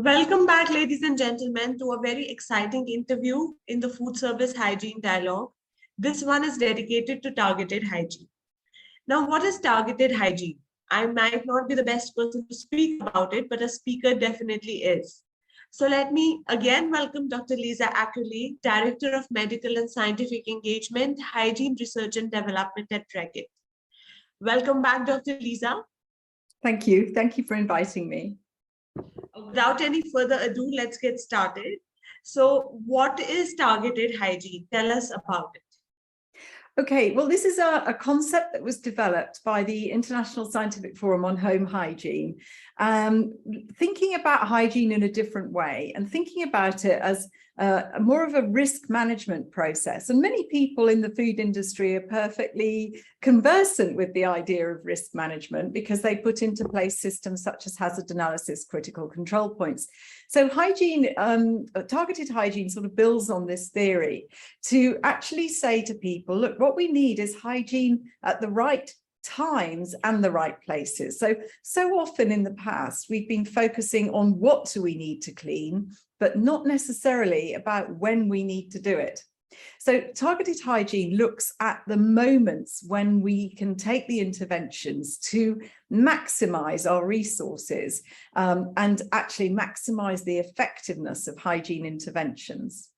Welcome back, ladies and gentlemen, to a very exciting interview in the Food Service Hygiene Dialogue. This one is dedicated to targeted hygiene. Now, what is targeted hygiene? I might not be the best person to speak about it, but a speaker definitely is. So let me again welcome Dr. Lisa Ackerley, Director of Medical and Scientific Engagement, Hygiene Research and Development at Reckitt. Welcome back, Dr. Lisa. Thank you. Thank you for inviting me. Without any further ado, let's get started. So what is targeted hygiene? Tell us about it. Okay, well, this is a concept that was developed by the International Scientific Forum on Home Hygiene, thinking about hygiene in a different way and thinking about it as more of a risk management process. And many people in the food industry are perfectly conversant with the idea of risk management because they put into place systems such as hazard analysis, critical control points. So hygiene, targeted hygiene sort of builds on this theory to actually say to people, look, what we need is hygiene at the right times and the right places. So often in the past, we've been focusing on what do we need to clean, but not necessarily about when we need to do it. So targeted hygiene looks at the moments when we can take the interventions to maximize our resources and actually maximize the effectiveness of hygiene interventions.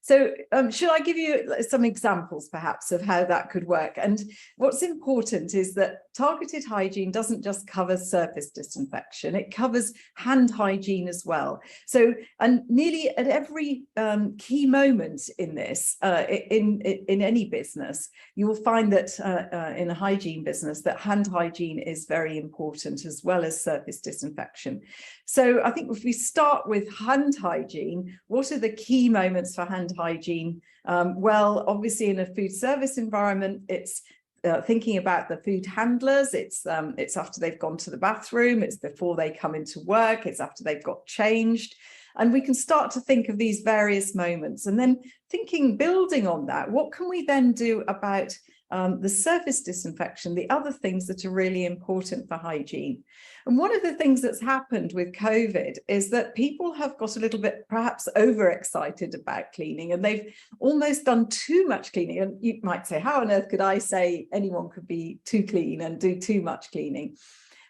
So should I give you some examples perhaps of how that could work? And what's important is that targeted hygiene doesn't just cover surface disinfection, it covers hand hygiene as well. So, and nearly at every key moment in this, in any business, you will find that in a hygiene business that hand hygiene is very important as well as surface disinfection. So I think if we start with hand hygiene, what are the key moments for hand hygiene? Well, obviously in a food service environment, it's thinking about the food handlers, it's after they've gone to the bathroom, it's before they come into work, it's after they've got changed. And we can start to think of these various moments and then building on that, what can we then do about the surface disinfection, the other things that are really important for hygiene. And one of the things that's happened with COVID is that people have got a little bit perhaps overexcited about cleaning and they've almost done too much cleaning. And you might say, how on earth could I say anyone could be too clean and do too much cleaning?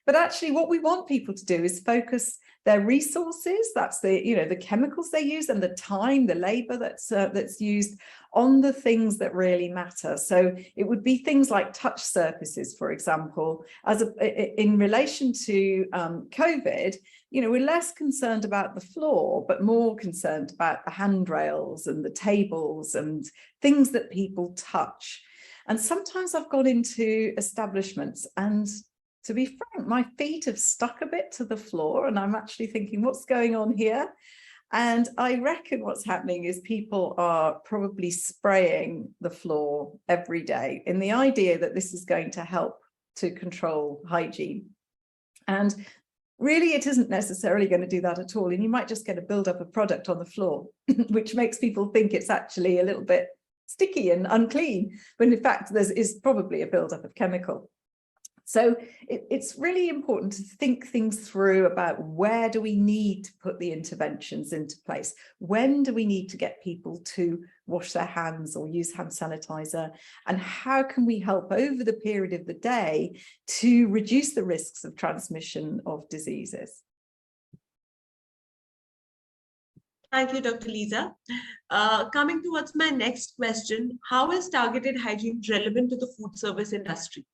But actually what we want people to do is focus their resources, that's the chemicals they use and the time, the labor that's used on the things that really matter. So it would be things like touch surfaces, for example, in relation to COVID, we're less concerned about the floor, but more concerned about the handrails and the tables and things that people touch. And sometimes I've gone into establishments and to be frank, my feet have stuck a bit to the floor and I'm actually thinking, what's going on here? And I reckon what's happening is people are probably spraying the floor every day in the idea that this is going to help to control hygiene. And really, it isn't necessarily going to do that at all. And you might just get a buildup of product on the floor, which makes people think it's actually a little bit sticky and unclean, when in fact there is probably a buildup of chemical. So it's really important to think things through about where do we need to put the interventions into place? When do we need to get people to wash their hands or use hand sanitizer? And how can we help over the period of the day to reduce the risks of transmission of diseases? Thank you, Dr. Lisa. Coming towards my next question, how is targeted hygiene relevant to the food service industry?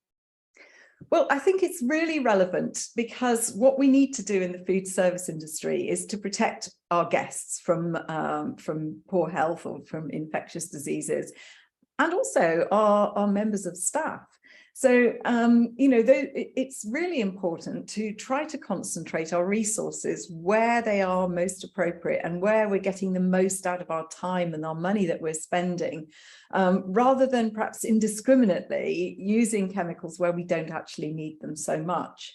Well, I think it's really relevant because what we need to do in the food service industry is to protect our guests from poor health or from infectious diseases, and also our members of staff. So, it's really important to try to concentrate our resources where they are most appropriate and where we're getting the most out of our time and our money that we're spending, rather than perhaps indiscriminately using chemicals where we don't actually need them so much.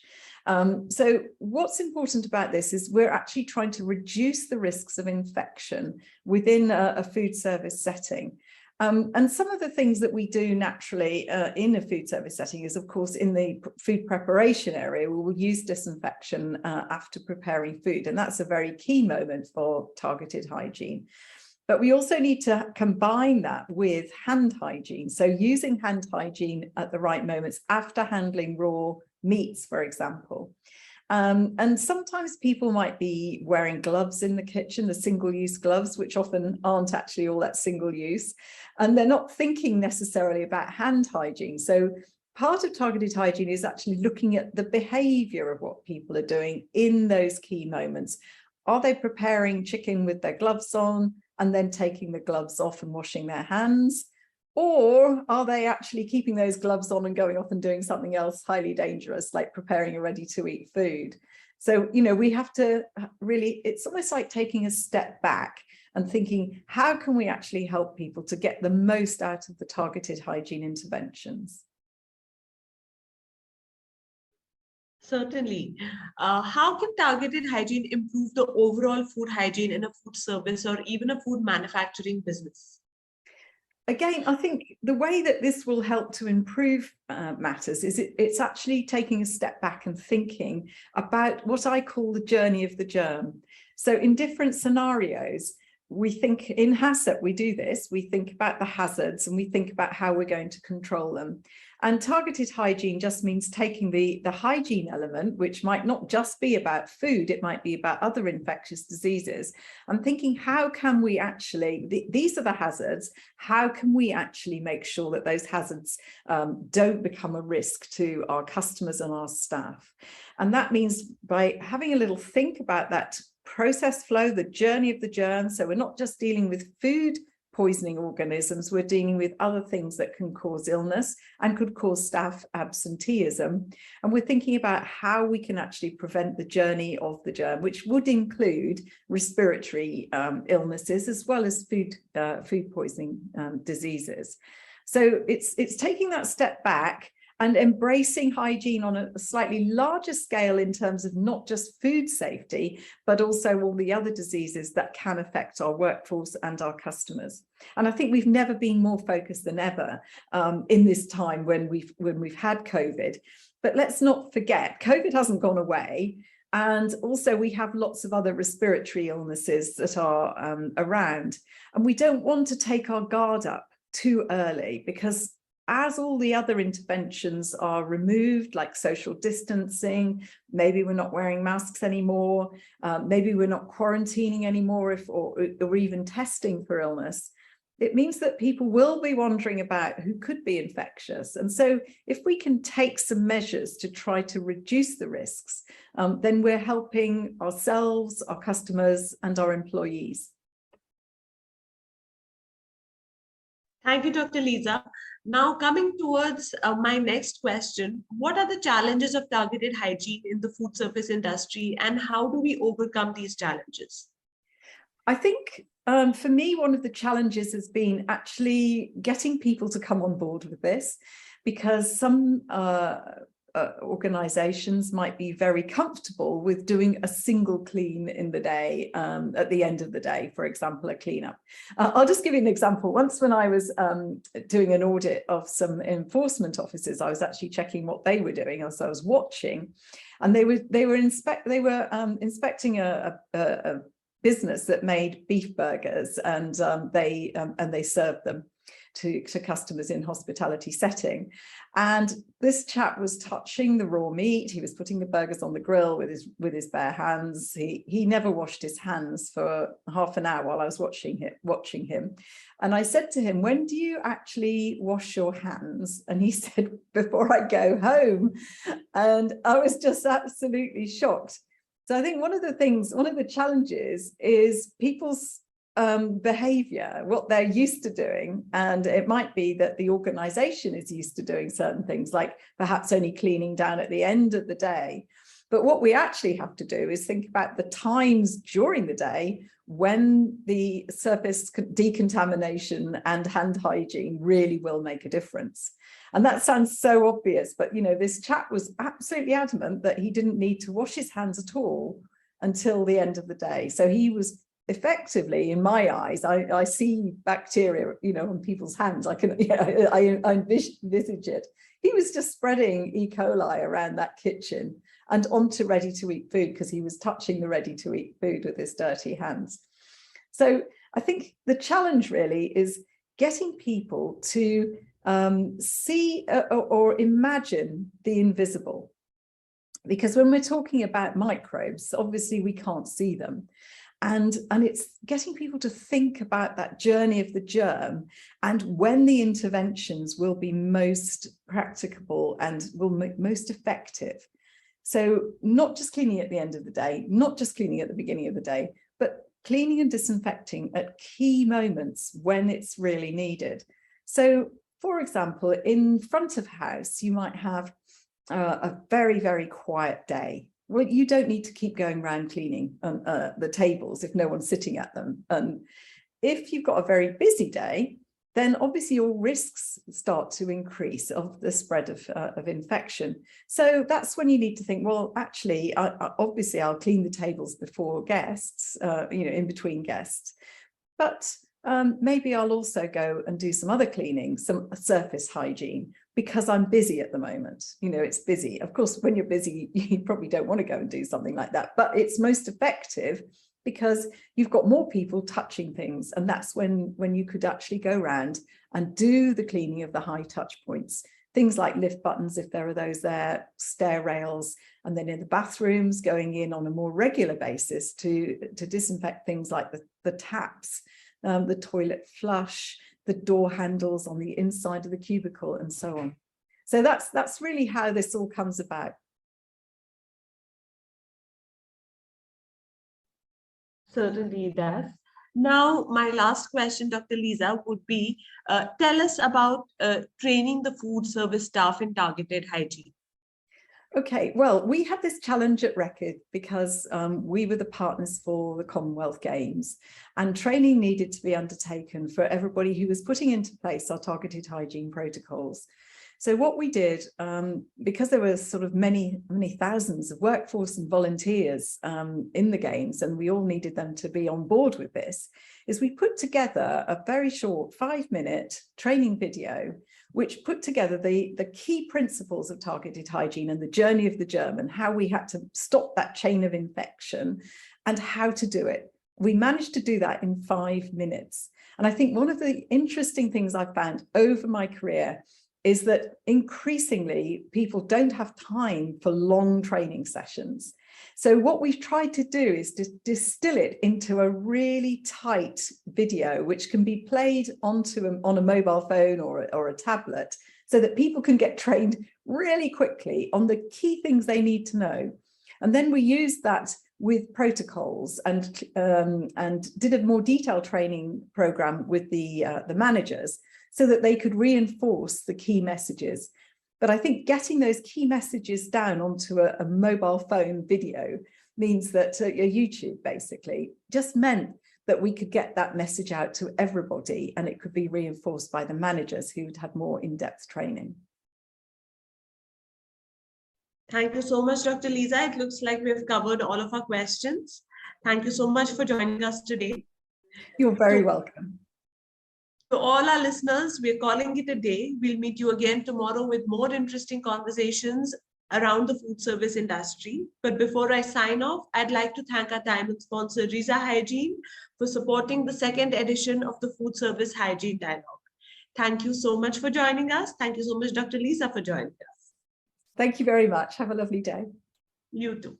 So what's important about this is we're actually trying to reduce the risks of infection within a food service setting. And some of the things that we do naturally in a food service setting is, of course, in the food preparation area, we will use disinfection after preparing food. And that's a very key moment for targeted hygiene. But we also need to combine that with hand hygiene. So using hand hygiene at the right moments after handling raw meats, for example. And sometimes people might be wearing gloves in the kitchen, the single-use gloves, which often aren't actually all that single-use, and they're not thinking necessarily about hand hygiene. So part of targeted hygiene is actually looking at the behavior of what people are doing in those key moments. Are they preparing chicken with their gloves on and then taking the gloves off and washing their hands? Or are they actually keeping those gloves on and going off and doing something else highly dangerous, like preparing a ready-to-eat food? So, you know, we have to really, it's almost like taking a step back and thinking, how can we actually help people to get the most out of the targeted hygiene interventions? Certainly. How can targeted hygiene improve the overall food hygiene in a food service or even a food manufacturing business? Again, I think the way that this will help to improve matters is it's actually taking a step back and thinking about what I call the journey of the germ. So in different scenarios, we think in HACCP, we do this, we think about the hazards and we think about how we're going to control them. And targeted hygiene just means taking the hygiene element, which might not just be about food, it might be about other infectious diseases, and thinking how can we actually, these are the hazards, how can we actually make sure that those hazards don't become a risk to our customers and our staff. And that means by having a little think about that process flow, the journey of the germ. So we're not just dealing with food poisoning organisms, we're dealing with other things that can cause illness and could cause staff absenteeism. And we're thinking about how we can actually prevent the journey of the germ, which would include respiratory illnesses as well as food poisoning diseases. So it's taking that step back and embracing hygiene on a slightly larger scale in terms of not just food safety, but also all the other diseases that can affect our workforce and our customers. And I think we've never been more focused than ever in this time when we've had COVID. But let's not forget, COVID hasn't gone away. And also we have lots of other respiratory illnesses that are around. And we don't want to take our guard up too early, because as all the other interventions are removed, like social distancing, maybe we're not wearing masks anymore, maybe we're not quarantining anymore, or even testing for illness, it means that people will be wondering about who could be infectious. And so if we can take some measures to try to reduce the risks, then we're helping ourselves, our customers, and our employees. Thank you, Dr. Lisa. Now coming towards my next question, what are the challenges of targeted hygiene in the food service industry and how do we overcome these challenges? I think for me, one of the challenges has been actually getting people to come on board with this, because some organizations might be very comfortable with doing a single clean in the day, at the end of the day, for example, a cleanup. I'll just give you an example. Once when I was doing an audit of some enforcement officers, I was actually checking what they were doing as I was watching, and they were inspecting a business that made beef burgers, and they served them to customers in hospitality setting. And this chap was touching the raw meat. He was putting the burgers on the grill with his bare hands. He never washed his hands for half an hour while I was watching him. And I said to him, when do you actually wash your hands? And he said, before I go home. And I was just absolutely shocked. So I think one of the challenges is people's behavior, what they're used to doing. And it might be that the organization is used to doing certain things, like perhaps only cleaning down at the end of the day. But what we actually have to do is think about the times during the day when the surface decontamination and hand hygiene really will make a difference. And that sounds so obvious, but you know, this chap was absolutely adamant that he didn't need to wash his hands at all until the end of the day. So he was effectively, in my eyes, I see bacteria, on people's hands. I can, I envisage it. He was just spreading E. coli around that kitchen and onto ready-to-eat food because he was touching the ready-to-eat food with his dirty hands. So I think the challenge really is getting people to see or imagine the invisible. Because when we're talking about microbes, obviously we can't see them. And it's getting people to think about that journey of the germ and when the interventions will be most practicable and will be most effective. So not just cleaning at the end of the day, not just cleaning at the beginning of the day, but cleaning and disinfecting at key moments when it's really needed. So, for example, in front of house, you might have a very, very quiet day. Well, you don't need to keep going around cleaning the tables if no one's sitting at them. And if you've got a very busy day, then obviously your risks start to increase of the spread of infection. So that's when you need to think, well, actually, obviously I'll clean the tables before guests, in between guests, but maybe I'll also go and do some other cleaning, some surface hygiene, because I'm busy at the moment. It's busy. Of course, when you're busy, you probably don't want to go and do something like that, but it's most effective because you've got more people touching things. And that's when you could actually go around and do the cleaning of the high touch points. Things like lift buttons, if there are those there, stair rails, and then in the bathrooms, going in on a more regular basis to disinfect things like the taps, the toilet flush, the door handles on the inside of the cubicle, and so on. So that's really how this all comes about. Certainly it does. Now, my last question, Dr. Lisa, would be, tell us about training the food service staff in targeted hygiene. Okay, well, we had this challenge at Reckitt because we were the partners for the Commonwealth Games, and training needed to be undertaken for everybody who was putting into place our targeted hygiene protocols. So what we did, because there were sort of many thousands of workforce and volunteers in the Games, and we all needed them to be on board with this, is we put together a very short 5-minute training video which put together the key principles of targeted hygiene and the journey of the germ and how we had to stop that chain of infection and how to do it. We managed to do that in 5 minutes. And I think one of the interesting things I've found over my career is that increasingly people don't have time for long training sessions. So what we've tried to do is to distill it into a really tight video, which can be played on a mobile phone or a tablet, so that people can get trained really quickly on the key things they need to know. And then we use that with protocols and did a more detailed training program with the managers so that they could reinforce the key messages. But I think getting those key messages down onto a mobile phone video means that YouTube basically just meant that we could get that message out to everybody, and it could be reinforced by the managers who'd had more in-depth training. Thank you so much, Dr. Lisa. It looks like we've covered all of our questions. Thank you so much for joining us today. You're very welcome. To all our listeners, we're calling it a day. We'll meet you again tomorrow with more interesting conversations around the food service industry. But before I sign off, I'd like to thank our diamond sponsor, Riza Hygiene, for supporting the second edition of the Food Service Hygiene Dialogue. Thank you so much for joining us. Thank you so much, Dr. Lisa, for joining us. Thank you very much. Have a lovely day. You too.